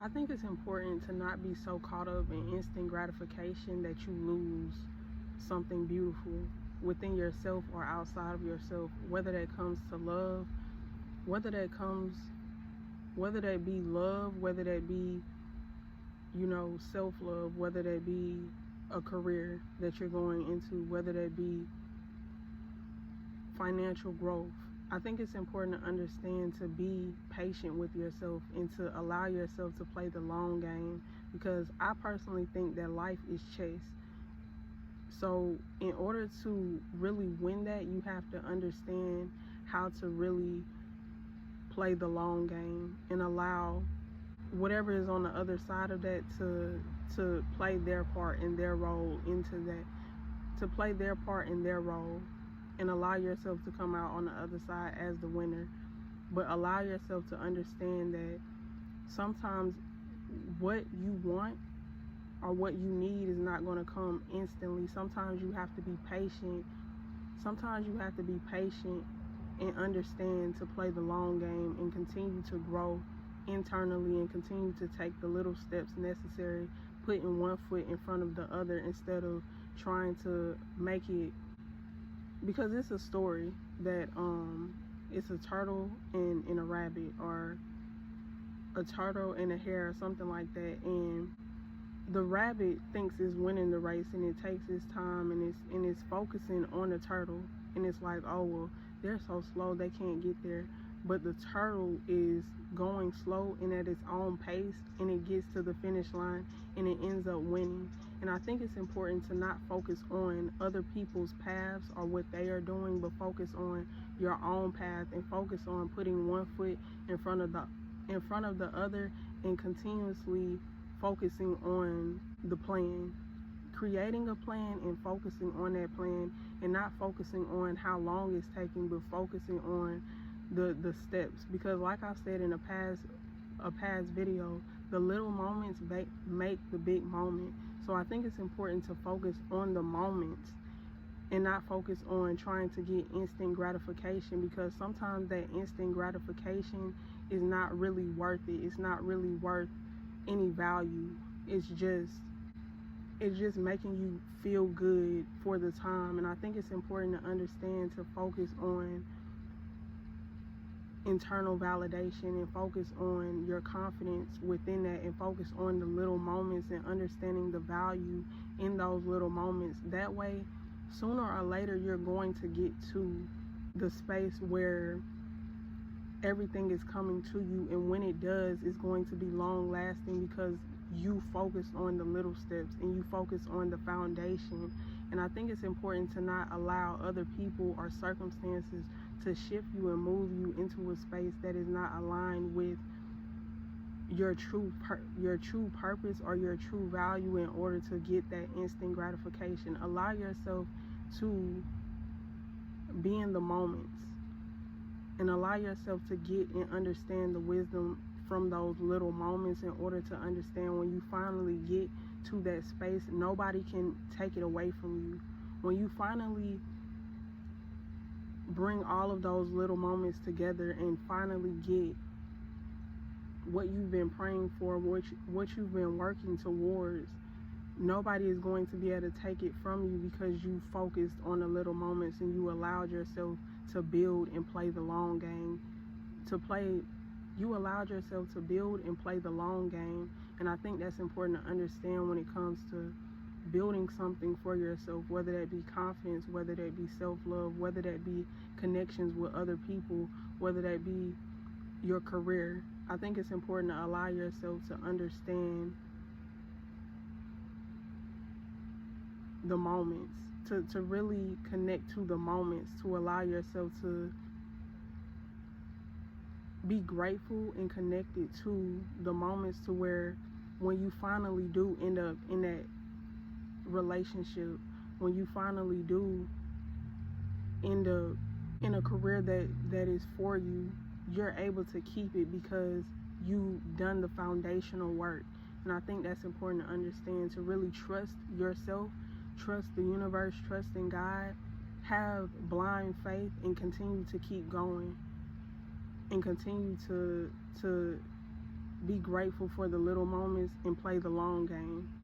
I think it's important to not be so caught up in instant gratification that you lose something beautiful within yourself or outside of yourself, whether that comes to love, whether that comes, whether that be love, whether that be, self-love, whether that be a career that you're going into, whether that be financial growth. I think it's important to understand to be patient with yourself and to allow yourself to play the long game, because I personally think that life is chess. So in order to really win that, you have to understand how to really play the long game and allow whatever is on the other side of that to play their part and their role into that, to play their part in their role, and allow yourself to come out on the other side as the winner. But allow yourself to understand that sometimes what you want or what you need is not going to come instantly. Sometimes you have to be patient. Sometimes you have to be patient and understand to play the long game and continue to grow internally and continue to take the little steps necessary, putting one foot in front of the other instead of trying to make it, because it's a story that it's a turtle and a rabbit, or a turtle and a hare, or something like that, and the rabbit thinks it's winning the race, and it takes its time and it's focusing on the turtle, and it's like, oh well, they're so slow they can't get there. But the turtle is going slow and at its own pace, and it gets to the finish line and it ends up winning. And I think it's important to not focus on other people's paths or what they are doing, but focus on your own path and focus on putting one foot in front of the other, and continuously focusing on the plan, creating a plan and focusing on that plan, and not focusing on how long it's taking, but focusing on the steps. Because like I said in a past video, the little moments make the big moment. So I think it's important to focus on the moments and not focus on trying to get instant gratification, because sometimes that instant gratification is not really worth it. It's not really worth any value. It's just making you feel good for the time. And I think it's important to understand to focus on internal validation and focus on your confidence within that, and focus on the little moments and understanding the value in those little moments. That way, sooner or later, you're going to get to the space where everything is coming to you, and when it does, it's going to be long lasting, because you focus on the little steps and you focus on the foundation. And I think it's important to not allow other people or circumstances to shift you and move you into a space that is not aligned with your true purpose or your true value in order to get that instant gratification. Allow yourself to be in the moments, and allow yourself to get and understand the wisdom from those little moments, in order to understand when you finally get to that space, nobody can take it away from you. When you finally bring all of those little moments together and finally get what you've been praying for, what you've been working towards, nobody is going to be able to take it from you, because you focused on the little moments and you allowed yourself to build and play the long game. You allowed yourself to build and play the long game. And I think that's important to understand when it comes to building something for yourself, whether that be confidence, whether that be self-love, whether that be connections with other people, whether that be your career. I think it's important to allow yourself to understand the moments, to really connect to the moments, to allow yourself to be grateful and connected to the moments, to where when you finally do end up in that relationship, when you finally do end up in a career that is for you, you're able to keep it because you've done the foundational work. And I think that's important to understand, to really trust yourself, trust the universe, trust in God, have blind faith, and continue to keep going, and continue to be grateful for the little moments and play the long game.